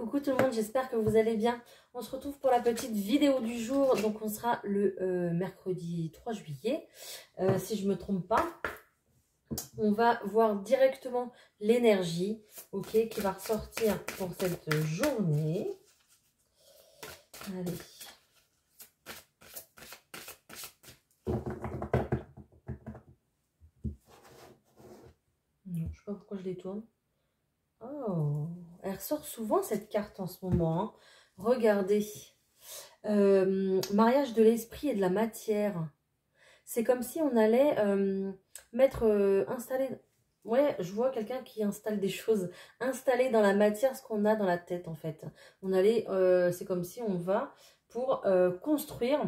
Coucou tout le monde, j'espère que vous allez bien. On se retrouve pour la petite vidéo du jour. Donc on sera le mercredi 3 juillet, si je ne me trompe pas. On va voir directement l'énergie, ok, qui va ressortir pour cette journée. Allez. Non, je ne sais pas pourquoi je les tourne. Oh, elle ressort souvent cette carte en ce moment. Hein. Regardez. Mariage de l'esprit et de la matière. C'est comme si on allait installer... Ouais, je vois quelqu'un qui installe des choses. Installer dans la matière ce qu'on a dans la tête, en fait. On allait... c'est comme si on va pour construire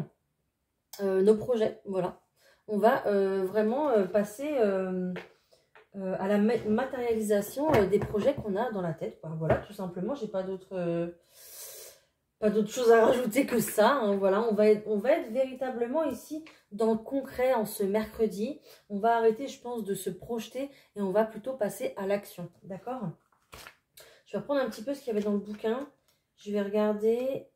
nos projets. Voilà. On va vraiment passer... à la matérialisation des projets qu'on a dans la tête. Quoi. Voilà, tout simplement, j'ai pas d'autre chose à rajouter que ça. Hein. Voilà, on va être véritablement ici dans le concret en ce mercredi. On va arrêter, je pense, de se projeter et on va plutôt passer à l'action. D'accord? Je vais reprendre un petit peu ce qu'il y avait dans le bouquin. Je vais regarder.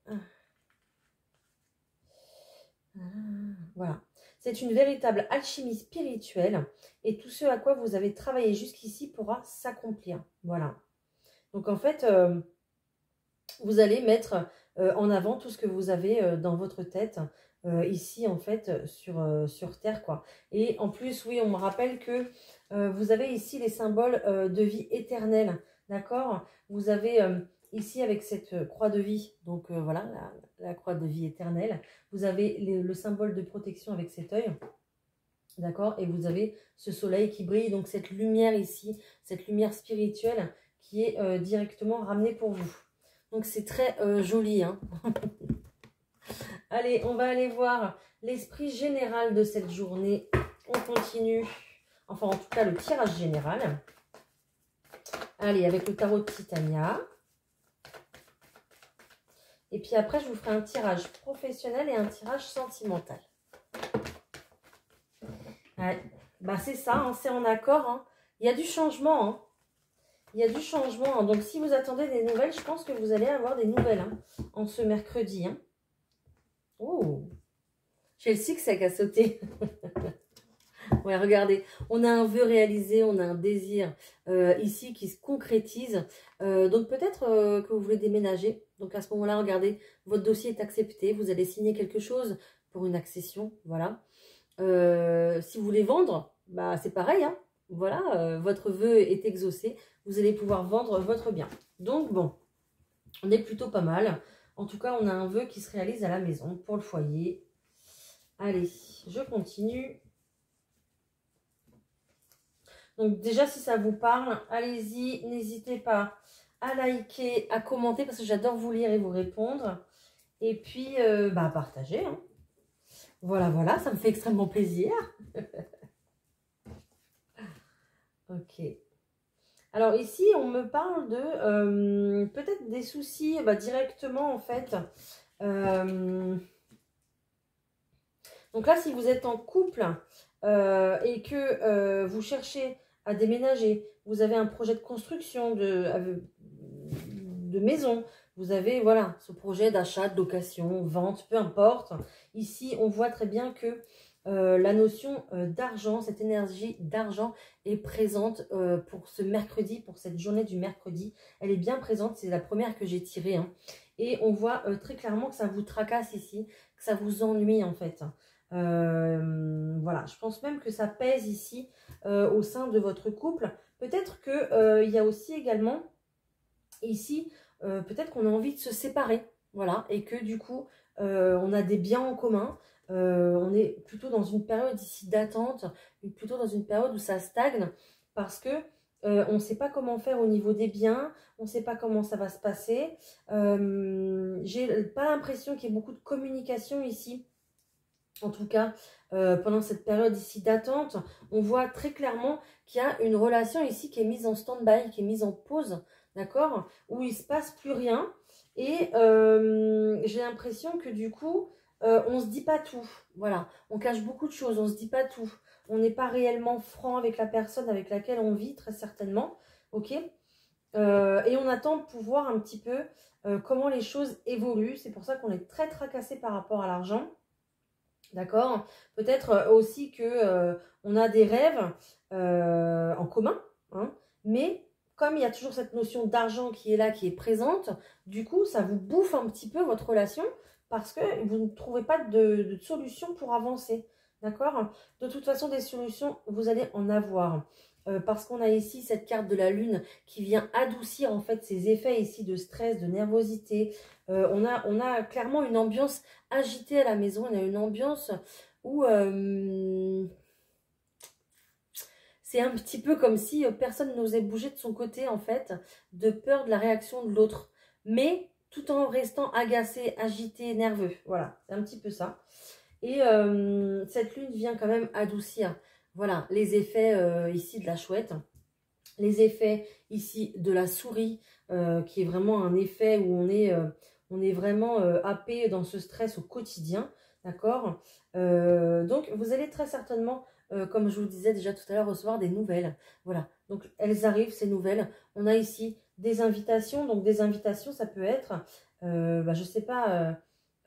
Voilà. C'est une véritable alchimie spirituelle et tout ce à quoi vous avez travaillé jusqu'ici pourra s'accomplir. Voilà. Donc en fait, vous allez mettre en avant tout ce que vous avez dans votre tête ici en fait sur Terre quoi. Et en plus, oui, on me rappelle que vous avez ici les symboles de vie éternelle. D'accord? Vous avez ici avec cette croix de vie, donc voilà, la croix de vie éternelle. Vous avez le symbole de protection avec cet œil. D'accord? Et vous avez ce soleil qui brille, donc cette lumière ici, cette lumière spirituelle qui est directement ramenée pour vous. Donc c'est très joli. Hein. Allez, on va aller voir l'esprit général de cette journée. On continue. Enfin, en tout cas, le tirage général. Allez, avec le tarot de Titania. Et puis après, je vous ferai un tirage professionnel et un tirage sentimental. Ouais. Bah, c'est ça, hein, c'est en accord. Hein. Il y a du changement. Hein. Il y a du changement. Hein. Donc, si vous attendez des nouvelles, je pense que vous allez avoir des nouvelles hein, en ce mercredi. Hein. Oh, j'ai le six qui a sauté. Ouais, regardez, on a un vœu réalisé, on a un désir ici qui se concrétise. Donc peut-être que vous voulez déménager. Donc à ce moment-là, regardez, votre dossier est accepté. Vous allez signer quelque chose pour une accession. Voilà. Si vous voulez vendre, bah, c'est pareil. Hein. Voilà, votre vœu est exaucé. Vous allez pouvoir vendre votre bien. Donc bon, on est plutôt pas mal. En tout cas, on a un vœu qui se réalise à la maison pour le foyer. Allez, je continue. Donc déjà, si ça vous parle, allez-y, n'hésitez pas à liker, à commenter, parce que j'adore vous lire et vous répondre. Et puis, à partager. Hein. Voilà, voilà, ça me fait extrêmement plaisir. Ok. Alors ici, on me parle de peut-être des soucis directement, en fait. Donc là, si vous êtes en couple et que vous cherchez à déménager, vous avez un projet de construction de maison, vous avez voilà ce projet d'achat, de location, vente, peu importe. Ici, on voit très bien que la notion d'argent, cette énergie d'argent est présente pour ce mercredi, pour cette journée du mercredi. Elle est bien présente, c'est la première que j'ai tirée. Hein. Et on voit très clairement que ça vous tracasse ici, que ça vous ennuie en fait. Voilà, je pense même que ça pèse ici au sein de votre couple. Peut-être qu'il y a aussi également ici, peut-être qu'on a envie de se séparer. Voilà, et que du coup, on a des biens en commun. On est plutôt dans une période ici d'attente, plutôt dans une période où ça stagne parce que on ne sait pas comment faire au niveau des biens, on ne sait pas comment ça va se passer. J'ai pas l'impression qu'il y ait beaucoup de communication ici. En tout cas, pendant cette période ici d'attente, on voit très clairement qu'il y a une relation ici qui est mise en stand-by, qui est mise en pause, d'accord, où il ne se passe plus rien. Et j'ai l'impression que du coup, on ne se dit pas tout. Voilà, on cache beaucoup de choses, on ne se dit pas tout. On n'est pas réellement franc avec la personne avec laquelle on vit, très certainement. Ok. Et on attend pour voir un petit peu comment les choses évoluent. C'est pour ça qu'on est très tracassé par rapport à l'argent. D'accord? Peut-être aussi que on a des rêves en commun, hein, mais comme il y a toujours cette notion d'argent qui est là, qui est présente, du coup, ça vous bouffe un petit peu votre relation parce que vous ne trouvez pas de solution pour avancer. D'accord? De toute façon, des solutions, vous allez en avoir. Parce qu'on a ici cette carte de la lune qui vient adoucir en fait ces effets ici de stress, de nervosité. On a clairement une ambiance agitée à la maison. On a une ambiance où c'est un petit peu comme si personne n'osait bouger de son côté en fait, de peur de la réaction de l'autre. Mais tout en restant agacé, agité, nerveux. Voilà, c'est un petit peu ça. Et cette lune vient quand même adoucir, voilà, les effets ici de la chouette, les effets ici de la souris, qui est vraiment un effet où on est vraiment happé dans ce stress au quotidien, d'accord? Donc, vous allez très certainement, comme je vous disais déjà tout à l'heure, recevoir des nouvelles. Voilà, donc elles arrivent, ces nouvelles. On a ici des invitations, donc des invitations, ça peut être, je sais pas...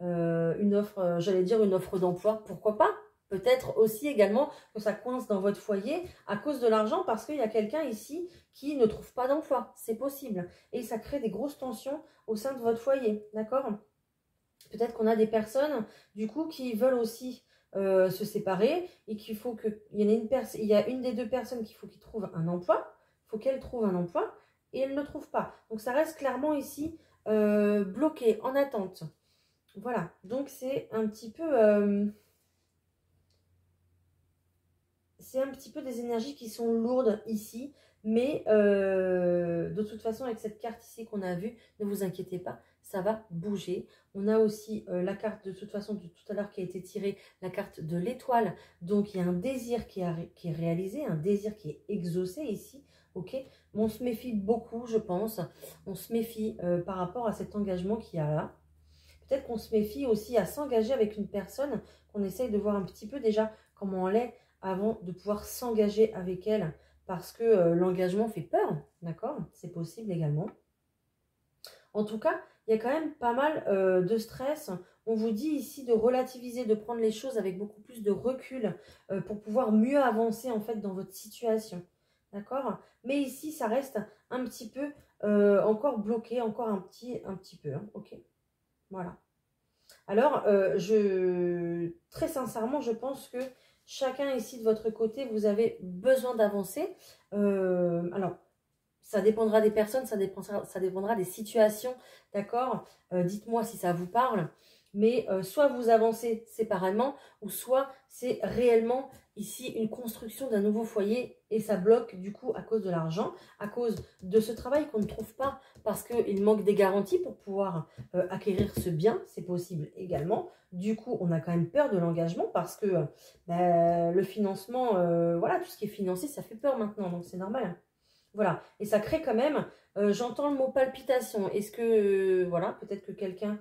une offre, j'allais dire une offre d'emploi, pourquoi pas? Peut-être aussi également que ça coince dans votre foyer à cause de l'argent parce qu'il y a quelqu'un ici qui ne trouve pas d'emploi. C'est possible. Et ça crée des grosses tensions au sein de votre foyer. D'accord? Peut-être qu'on a des personnes, du coup, qui veulent aussi se séparer et qu'il faut que... Il y a une des deux personnes qu'il faut qu'il trouve un emploi. Il faut qu'elle trouve un emploi et elle ne le trouve pas. Donc ça reste clairement ici bloqué, en attente. Voilà, donc c'est un petit peu des énergies qui sont lourdes ici, mais de toute façon avec cette carte ici qu'on a vue, ne vous inquiétez pas, ça va bouger. On a aussi la carte de toute façon de tout à l'heure qui a été tirée, la carte de l'étoile, donc il y a un désir qui est réalisé, un désir qui est exaucé ici, ok? On se méfie beaucoup, je pense, on se méfie par rapport à cet engagement qu'il y a là. Peut-être qu'on se méfie aussi à s'engager avec une personne, qu'on essaye de voir un petit peu déjà comment elle est avant de pouvoir s'engager avec elle. Parce que l'engagement fait peur, d'accord? C'est possible également. En tout cas, il y a quand même pas mal de stress. On vous dit ici de relativiser, de prendre les choses avec beaucoup plus de recul pour pouvoir mieux avancer en fait dans votre situation. D'accord? Mais ici, ça reste un petit peu encore bloqué, encore un petit peu. Hein, ok? Voilà. Alors, très sincèrement, je pense que chacun ici de votre côté, vous avez besoin d'avancer. Alors, ça dépendra des personnes, ça dépendra des situations, d'accord? Dites-moi si ça vous parle. Mais soit vous avancez séparément, ou soit c'est réellement ici une construction d'un nouveau foyer et ça bloque du coup à cause de l'argent, à cause de ce travail qu'on ne trouve pas parce qu'il manque des garanties pour pouvoir acquérir ce bien, c'est possible également. Du coup, on a quand même peur de l'engagement parce que le financement, voilà, tout ce qui est financé, ça fait peur maintenant, donc c'est normal. Voilà, et ça crée quand même, j'entends le mot palpitation. Est-ce que, voilà, peut-être que quelqu'un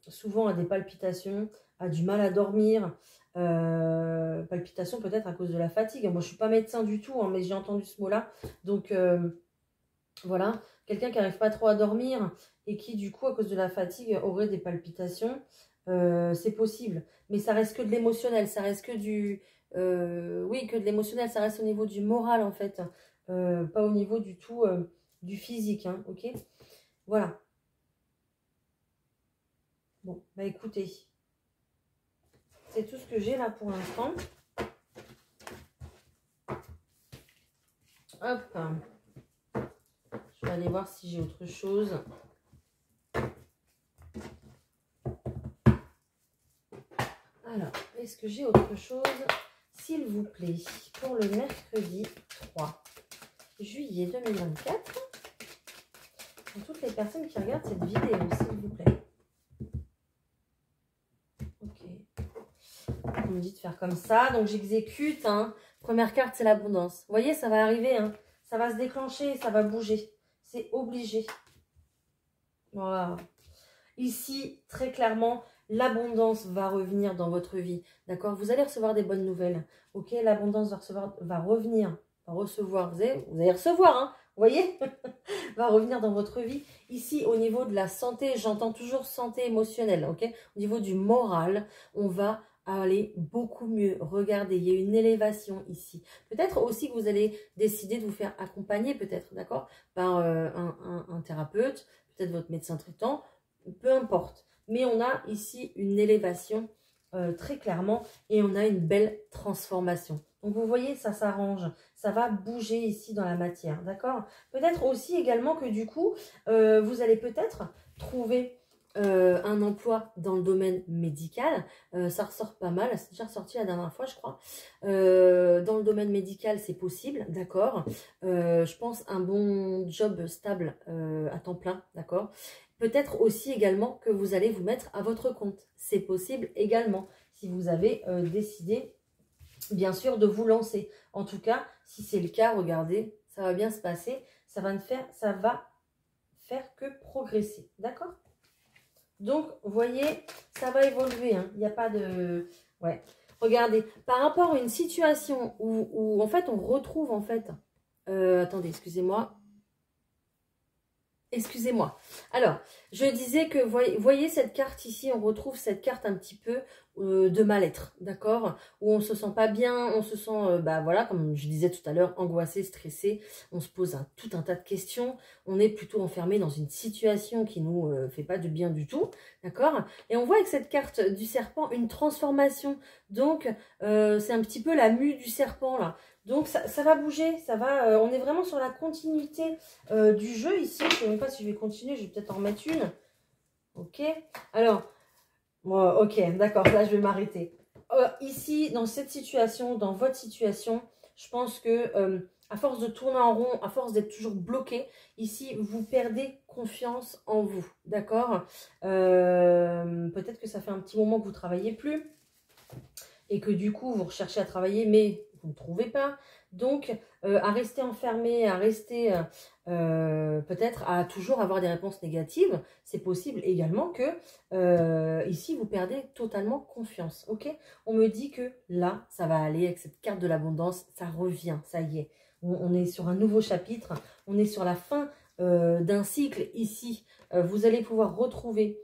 souvent a des palpitations, a du mal à dormir, palpitations peut-être à cause de la fatigue. Moi, je ne suis pas médecin du tout, hein, mais j'ai entendu ce mot-là. Donc, voilà, quelqu'un qui n'arrive pas trop à dormir et qui, du coup, à cause de la fatigue, aurait des palpitations, c'est possible. Mais ça reste que de l'émotionnel, ça reste que du... oui, que de l'émotionnel, ça reste au niveau du moral, en fait. Pas au niveau du tout du physique, hein, ok? Voilà. Bon, bah écoutez, c'est tout ce que j'ai là pour l'instant. Hop. Je vais aller voir si j'ai autre chose. Alors, est-ce que j'ai autre chose, s'il vous plaît, pour le mercredi 3 juillet 2024, pour toutes les personnes qui regardent cette vidéo, s'il vous plaît. Ok. On me dit de faire comme ça, donc j'exécute. Hein. Première carte, c'est l'abondance. Vous voyez, ça va arriver, hein. Ça va se déclencher, ça va bouger. C'est obligé. Voilà. Ici, très clairement, l'abondance va revenir dans votre vie. D'accord? Vous allez recevoir des bonnes nouvelles. Ok? L'abondance va revenir. Va recevoir. Vous allez recevoir, hein? voyez, va revenir dans votre vie. Ici, au niveau de la santé, j'entends toujours santé émotionnelle, ok? Au niveau du moral, on va aller beaucoup mieux. Regardez, il y a une élévation ici. Peut-être aussi que vous allez décider de vous faire accompagner, peut-être, d'accord? Par un thérapeute, peut-être votre médecin traitant, peu importe. Mais on a ici une élévation très clairement et on a une belle transformation. Donc vous voyez, ça s'arrange, ça va bouger ici dans la matière, d'accord? Peut-être aussi également que du coup, vous allez peut-être trouver un emploi dans le domaine médical. Ça ressort pas mal, c'est déjà ressorti la dernière fois, je crois. Dans le domaine médical, c'est possible, d'accord? Je pense un bon job stable à temps plein, d'accord? Peut-être aussi également que vous allez vous mettre à votre compte. C'est possible également si vous avez décidé, bien sûr, de vous lancer. En tout cas, si c'est le cas, regardez, ça va bien se passer. Ça va faire que progresser. D'accord? Donc, vous voyez, ça va évoluer. Hein. Il n'y a pas de... Ouais. Regardez, par rapport à une situation où en fait, on retrouve, en fait... attendez, excusez-moi. Excusez-moi. Alors, je disais que, voyez cette carte ici, on retrouve cette carte un petit peu de mal-être, d'accord? Où on se sent pas bien, on se sent, bah voilà, comme je disais tout à l'heure, angoissé, stressé. On se pose tout un tas de questions. On est plutôt enfermé dans une situation qui nous fait pas de bien du tout, d'accord? Et on voit avec cette carte du serpent une transformation. Donc, c'est un petit peu la mue du serpent, là. Donc, ça va bouger, ça va. On est vraiment sur la continuité du jeu ici. Je ne sais même pas si je vais continuer, je vais peut-être en remettre une. Ok. Alors, ok, d'accord, là je vais m'arrêter. Ici, dans cette situation, dans votre situation, je pense que à force de tourner en rond, à force d'être toujours bloqué, ici, vous perdez confiance en vous. D'accord? Peut-être que ça fait un petit moment que vous ne travaillez plus et que du coup, vous recherchez à travailler, mais vous ne trouvez pas. Donc, à rester enfermé, à rester peut-être à toujours avoir des réponses négatives, c'est possible également que ici, vous perdez totalement confiance. Ok? On me dit que là, ça va aller avec cette carte de l'abondance, ça revient, ça y est. On est sur un nouveau chapitre, on est sur la fin d'un cycle ici. Vous allez pouvoir retrouver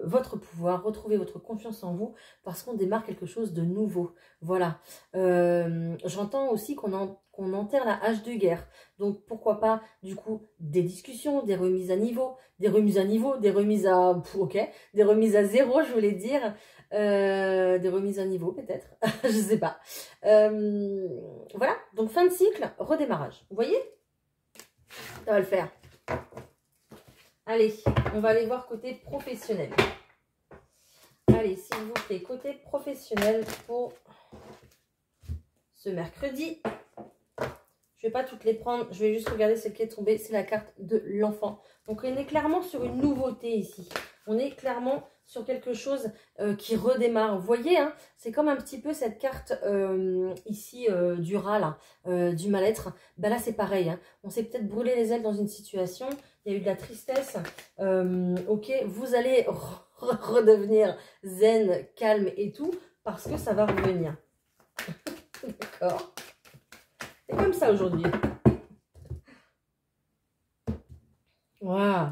votre pouvoir, retrouver votre confiance en vous parce qu'on démarre quelque chose de nouveau. Voilà. J'entends aussi qu'on enterre la hache de guerre. Donc pourquoi pas du coup des discussions, des remises à niveau, des remises à ok, des remises à zéro, je voulais dire. Des remises à niveau peut-être, je sais pas. Voilà, donc fin de cycle, redémarrage. Vous voyez? Ça va le faire. Allez, on va aller voir côté professionnel. Allez, s'il vous plaît, côté professionnel pour ce mercredi. Je ne vais pas toutes les prendre, je vais juste regarder celle qui est tombée. C'est la carte de l'enfant. Donc, on est clairement sur une nouveauté ici. On est clairement sur quelque chose qui redémarre. Vous voyez, hein, c'est comme un petit peu cette carte ici du rat, là, du mal-être. Ben là, c'est pareil. Hein. On s'est peut-être brûlé les ailes dans une situation. Il y a eu de la tristesse. Ok, vous allez redevenir zen, calme et tout, parce que ça va revenir. D'accord. C'est comme ça aujourd'hui. Voilà.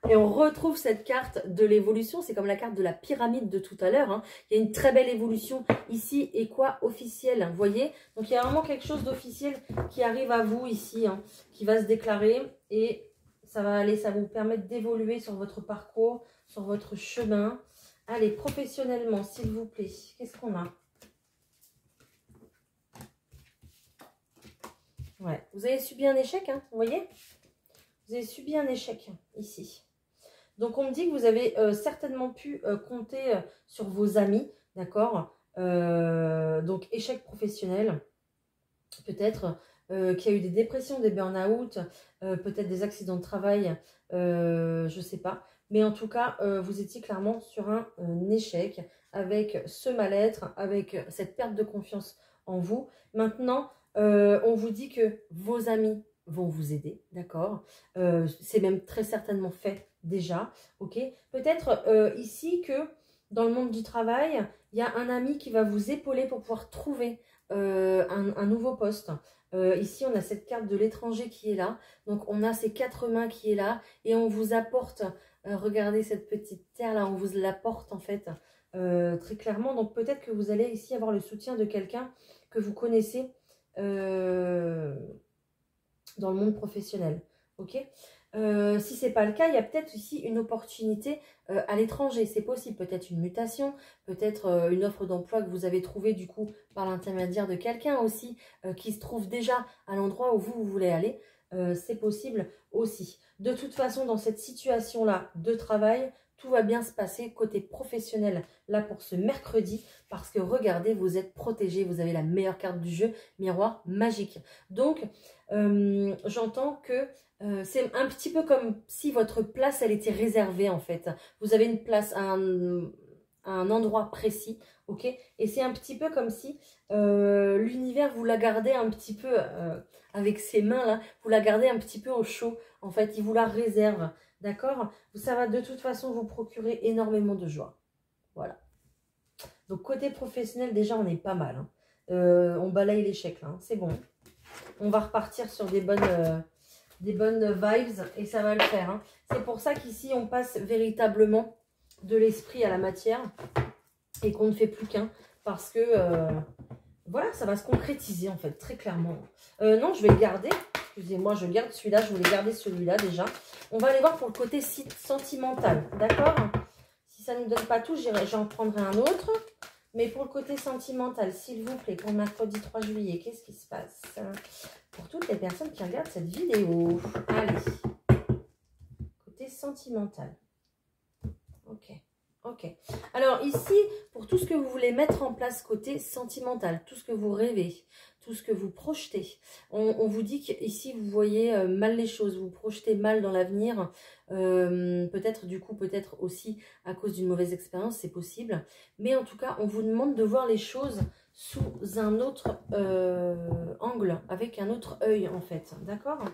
Et on retrouve cette carte de l'évolution. C'est comme la carte de la pyramide de tout à l'heure. Hein. Il y a une très belle évolution ici. Et quoi? Officiel. Vous voyez? Donc, il y a vraiment quelque chose d'officiel qui arrive à vous ici. Hein, qui va se déclarer. Et ça va aller, ça va vous permettre d'évoluer sur votre parcours, sur votre chemin. Allez, professionnellement, s'il vous plaît. Qu'est-ce qu'on a? Ouais. Vous avez subi un échec, hein, vous voyez? Vous avez subi un échec ici. Donc, on me dit que vous avez certainement pu compter sur vos amis, d'accord? Donc, échec professionnel, peut-être qu'il y a eu des dépressions, des burn-out, peut-être des accidents de travail, je ne sais pas. Mais en tout cas, vous étiez clairement sur un échec avec ce mal-être, avec cette perte de confiance en vous. Maintenant, on vous dit que vos amis vont vous aider, d'accord? C'est même très certainement fait déjà, ok? Peut-être ici que dans le monde du travail, il y a un ami qui va vous épauler pour pouvoir trouver un nouveau poste. Ici, on a cette carte de l'étranger qui est là. Donc, on a ces 4 mains qui est là. Et on vous apporte, regardez cette petite terre là, on vous l'apporte en fait très clairement. Donc, peut-être que vous allez ici avoir le soutien de quelqu'un que vous connaissez dans le monde professionnel. Ok, si ce n'est pas le cas, il y a peut-être ici une opportunité à l'étranger. C'est possible, peut-être une mutation, peut-être une offre d'emploi que vous avez trouvée du coup par l'intermédiaire de quelqu'un aussi qui se trouve déjà à l'endroit où vous voulez aller. C'est possible aussi. De toute façon, dans cette situation-là de travail, tout va bien se passer côté professionnel là pour ce mercredi parce que regardez, vous êtes protégé, vous avez la meilleure carte du jeu, miroir magique. Donc, j'entends que c'est un petit peu comme si votre place, elle était réservée en fait. Vous avez une place à un endroit précis, ok? Et c'est un petit peu comme si l'univers, vous la gardez un petit peu avec ses mains là, vous la gardez un petit peu au chaud. En fait, il vous la réserve, d'accord? Ça va de toute façon vous procurer énormément de joie. Voilà. Donc côté professionnel, déjà, on est pas mal. Hein. On balaye l'échec là, hein. C'est bon. On va repartir sur des bonnes vibes et ça va le faire. Hein. C'est pour ça qu'ici, on passe véritablement de l'esprit à la matière et qu'on ne fait plus qu'un parce que, voilà, ça va se concrétiser en fait, très clairement. Non, je vais le garder. Excusez-moi, je garde celui-là. Je voulais garder celui-là déjà. On va aller voir pour le côté sentimental, d'accord? Si ça ne nous donne pas tout, j'en prendrai un autre. Mais pour le côté sentimental, s'il vous plaît, pour le mercredi 3 juillet, qu'est-ce qui se passe? Pour toutes les personnes qui regardent cette vidéo. Allez. Côté sentimental. Ok. Ok. Alors ici, pour tout ce que vous voulez mettre en place côté sentimental, tout ce que vous rêvez, tout ce que vous projetez, on vous dit qu'ici, vous voyez mal les choses, vous projetez mal dans l'avenir. Peut-être du coup, peut-être aussi à cause d'une mauvaise expérience, c'est possible. Mais en tout cas, on vous demande de voir les choses sous un autre angle, avec un autre œil en fait. D'accord ?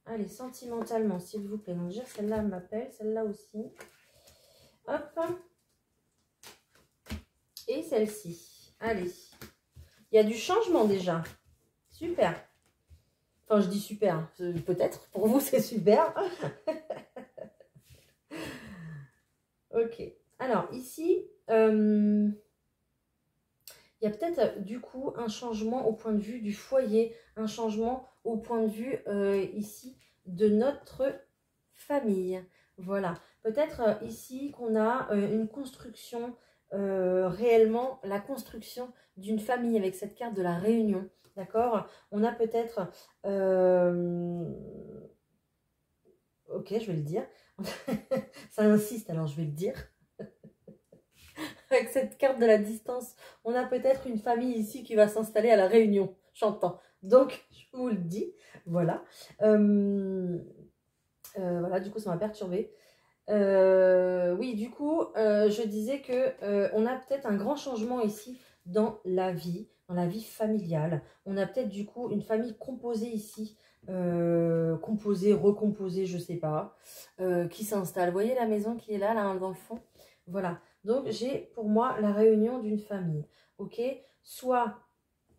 Allez, sentimentalement, s'il vous plaît. Donc, déjà, celle-là m'appelle, celle-là aussi. Hop. Et celle-ci. Allez. Il y a du changement déjà. Super. Enfin, je dis super. Peut-être. Pour vous, c'est super. Ok. Alors, ici, il y a peut-être du coup un changement au point de vue du foyer, un changement au point de vue ici de notre famille. Voilà, peut-être ici qu'on a une construction, réellement la construction d'une famille avec cette carte de la réunion. D'accord? On a peut-être... ok, je vais le dire. Ça insiste, alors je vais le dire. Avec cette carte de la distance, on a peut-être une famille ici qui va s'installer à la Réunion. J'entends. Donc, je vous le dis. Voilà. Voilà, du coup, ça m'a perturbée. Oui, du coup, je disais que on a peut-être un grand changement ici dans la vie familiale. On a peut-être du coup une famille composée ici, composée, recomposée, je sais pas, qui s'installe. Vous voyez la maison qui est là, dans le fond? Voilà. Donc, j'ai pour moi la réunion d'une famille. Ok? Soit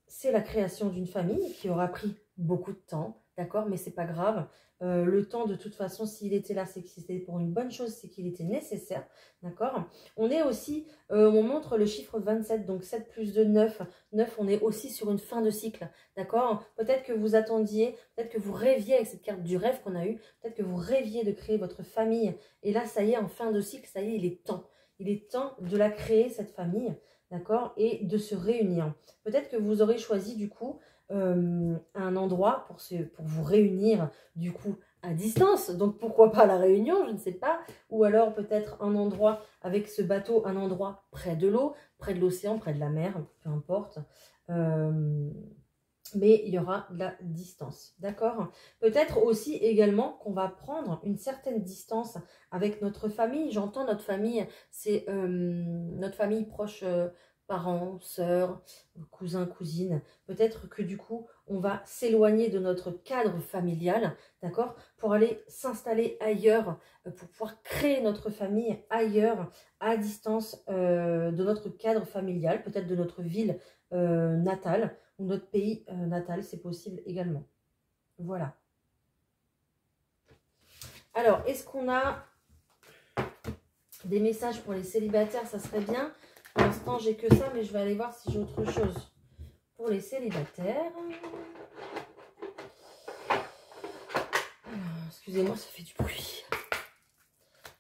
c'est la création d'une famille qui aura pris beaucoup de temps, d'accord? Mais c'est pas grave. Le temps, de toute façon, s'il était là, c'est que c'était pour une bonne chose, c'est qu'il était nécessaire, d'accord? On est aussi, on montre le chiffre 27, donc 7 plus 2, 9. 9, on est aussi sur une fin de cycle, d'accord? Peut-être que vous attendiez, peut-être que vous rêviez avec cette carte du rêve qu'on a eue, peut-être que vous rêviez de créer votre famille. Et là, ça y est, en fin de cycle, ça y est, il est temps. Il est temps de la créer, cette famille, d'accord? Et de se réunir. Peut-être que vous aurez choisi, du coup, un endroit pour vous réunir du coup à distance, donc pourquoi pas la Réunion, je ne sais pas, ou alors peut-être un endroit avec ce bateau, un endroit près de l'eau, près de l'océan, près de la mer, peu importe, mais il y aura de la distance, d'accord? Peut-être aussi également qu'on va prendre une certaine distance avec notre famille. J'entends notre famille, c'est notre famille proche, parents, sœurs, cousins, cousines. Peut-être que du coup, on va s'éloigner de notre cadre familial, d'accord? Pour aller s'installer ailleurs, pour pouvoir créer notre famille ailleurs, à distance de notre cadre familial, peut-être de notre ville natal ou notre pays natal, c'est possible également. Voilà. Alors, est-ce qu'on a des messages pour les célibataires? Ça serait bien. Pour l'instant, j'ai que ça, mais je vais aller voir si j'ai autre chose pour les célibataires. Excusez-moi, ça fait du bruit.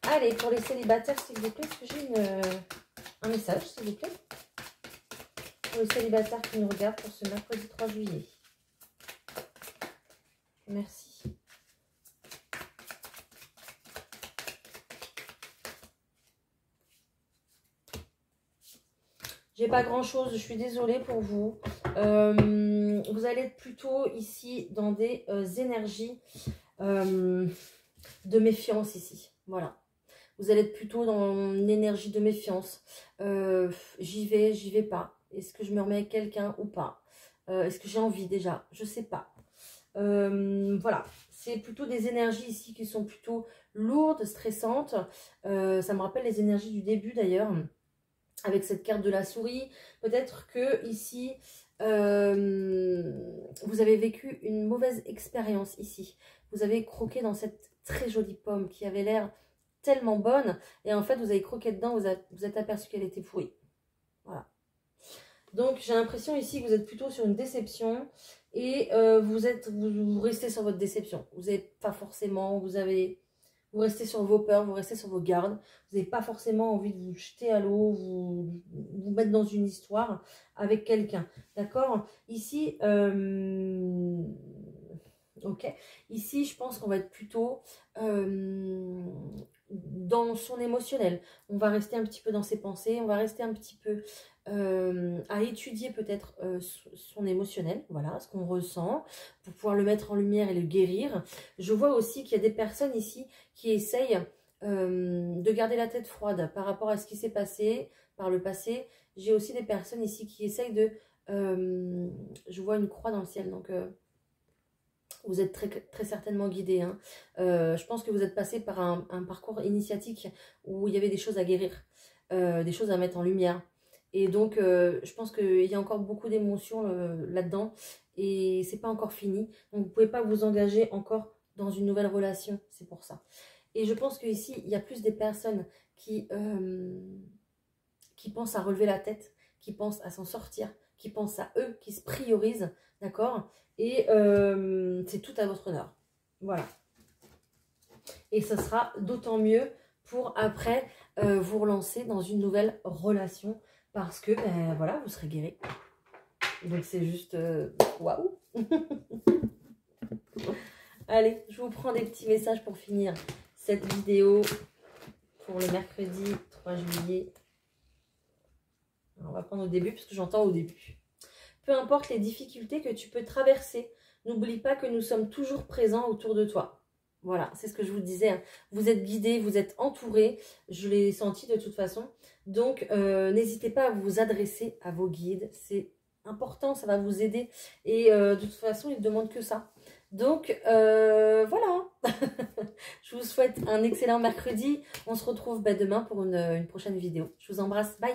Allez, pour les célibataires, s'il vous plaît, est-ce que j'ai un message, s'il vous plaît? Pour les célibataires qui nous regardent pour ce mercredi 3 juillet. Merci. J'ai pas grand chose, je suis désolée pour vous. Vous allez être plutôt ici dans des énergies de méfiance ici. Voilà. Vous allez être plutôt dans une énergie de méfiance. J'y vais pas. Est-ce que je me remets avec quelqu'un ou pas? Est-ce que j'ai envie déjà? Je sais pas. Voilà. C'est plutôt des énergies ici qui sont plutôt lourdes, stressantes. Ça me rappelle les énergies du début d'ailleurs. Avec cette carte de la souris, peut-être que ici, vous avez vécu une mauvaise expérience ici. Vous avez croqué dans cette très jolie pomme qui avait l'air tellement bonne. Et en fait, vous avez croqué dedans, vous êtes aperçu qu'elle était pourrie. Voilà. Donc, j'ai l'impression ici que vous êtes plutôt sur une déception. Et vous restez sur votre déception. Vous n'avez pas forcément, vous restez sur vos peurs, vous restez sur vos gardes. Vous n'avez pas forcément envie de vous jeter à l'eau, vous mettre dans une histoire avec quelqu'un. D'accord? Ici, ok. Ici, je pense qu'on va être plutôt dans son émotionnel. On va rester un petit peu dans ses pensées. On va rester un petit peu à étudier peut-être son émotionnel. Voilà, ce qu'on ressent pour pouvoir le mettre en lumière et le guérir. Je vois aussi qu'il y a des personnes ici qui essayent de garder la tête froide par rapport à ce qui s'est passé par le passé. J'ai aussi des personnes ici qui essayent de... je vois une croix dans le ciel, donc vous êtes très certainement guidé. Hein. Je pense que vous êtes passé par un parcours initiatique où il y avait des choses à guérir, des choses à mettre en lumière. Et donc, je pense qu'il y a encore beaucoup d'émotions là-dedans et c'est pas encore fini. Donc, vous pouvez pas vous engager encore dans une nouvelle relation, c'est pour ça. Et je pense qu'ici, il y a plus des personnes qui pensent à relever la tête, qui pensent à s'en sortir, qui pensent à eux, qui se priorisent, d'accord? Et c'est tout à votre honneur. Voilà. Et ça sera d'autant mieux pour après vous relancer dans une nouvelle relation parce que, ben voilà, vous serez guéri. Donc c'est juste waouh! Allez, je vous prends des petits messages pour finir cette vidéo pour le mercredi 3 juillet. Alors, on va prendre au début parce que j'entends au début. Peu importe les difficultés que tu peux traverser, n'oublie pas que nous sommes toujours présents autour de toi. Voilà, c'est ce que je vous disais. Hein. Vous êtes guidés, vous êtes entourés. Je l'ai senti de toute façon. Donc, n'hésitez pas à vous adresser à vos guides. C'est important, ça va vous aider. Et de toute façon, ils ne demandent que ça. Donc, voilà. Je vous souhaite un excellent mercredi. On se retrouve demain pour une prochaine vidéo. Je vous embrasse. Bye.